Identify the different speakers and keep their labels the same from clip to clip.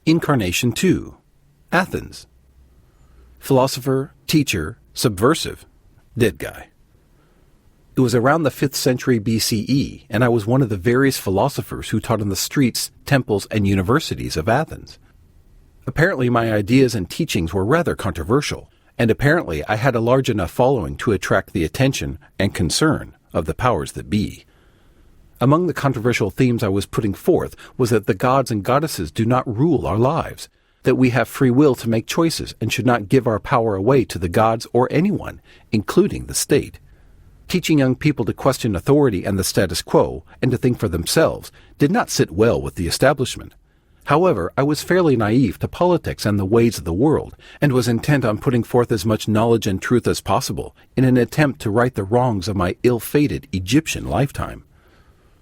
Speaker 1: Incarnation 2. Athens. Philosopher, teacher, subversive, dead guy. It was around the 5th century BCE, and I was one of the various philosophers who taught in the streets, temples, and universities of Athens. Apparently my ideas and teachings were rather controversial, and apparently I had a large enough following to attract the attention and concern of the powers that be. Among the controversial themes I was putting forth was that the gods and goddesses do not rule our lives, that we have free will to make choices and should not give our power away to the gods or anyone, including the state. Teaching young people to question authority and the status quo and to think for themselves did not sit well with the establishment. However, I was fairly naive to politics and the ways of the world, and was intent on putting forth as much knowledge and truth as possible in an attempt to right the wrongs of my ill-fated Egyptian lifetime.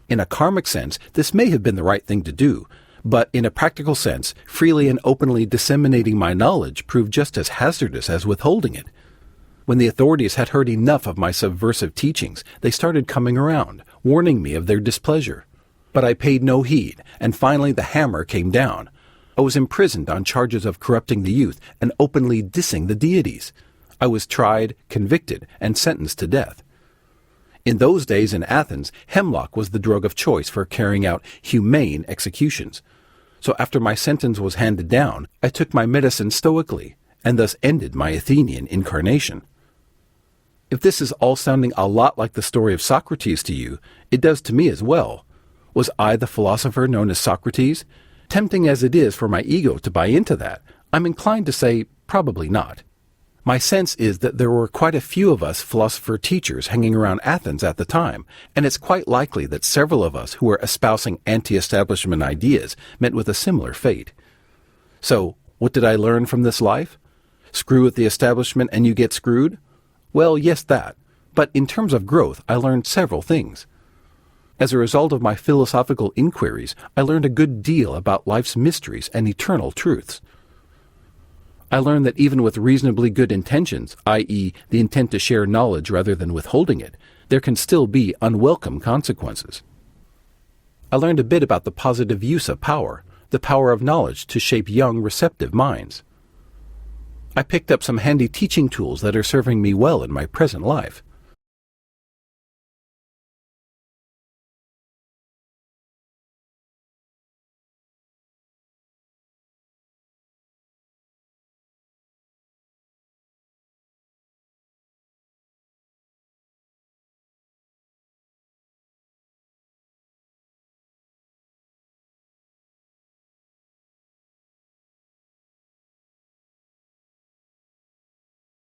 Speaker 1: In a karmic sense, this may have been the right thing to do, but in a practical sense, freely and openly disseminating my knowledge proved just as hazardous as withholding it. When the authorities had heard enough of my subversive teachings, they started coming around, warning me of their displeasure. But I paid no heed, and finally the hammer came down. I was imprisoned on charges of corrupting the youth and openly dissing the deities. I was tried, convicted, and sentenced to death. In those days in Athens, hemlock was the drug of choice for carrying out humane executions. So after my sentence was handed down, I took my medicine stoically, and thus ended my Athenian incarnation. If this is all sounding a lot like the story of Socrates to you, it does to me as well. Was I the philosopher known as Socrates? Tempting as it is for my ego to buy into that, I'm inclined to say probably not. My sense is that there were quite a few of us philosopher teachers hanging around Athens at the time, and it's quite likely that several of us who were espousing anti-establishment ideas met with a similar fate. So, what did I learn from this life? Screw with the establishment and you get screwed? Well, yes, that. But in terms of growth, I learned several things. As a result of my philosophical inquiries, I learned a good deal about life's mysteries and eternal truths. I learned that even with reasonably good intentions, i.e., the intent to share knowledge rather than withholding it, there can still be unwelcome consequences. I learned a bit about the positive use of power, the power of knowledge to shape young, receptive minds. I picked up some handy teaching tools that are serving me well in my present life.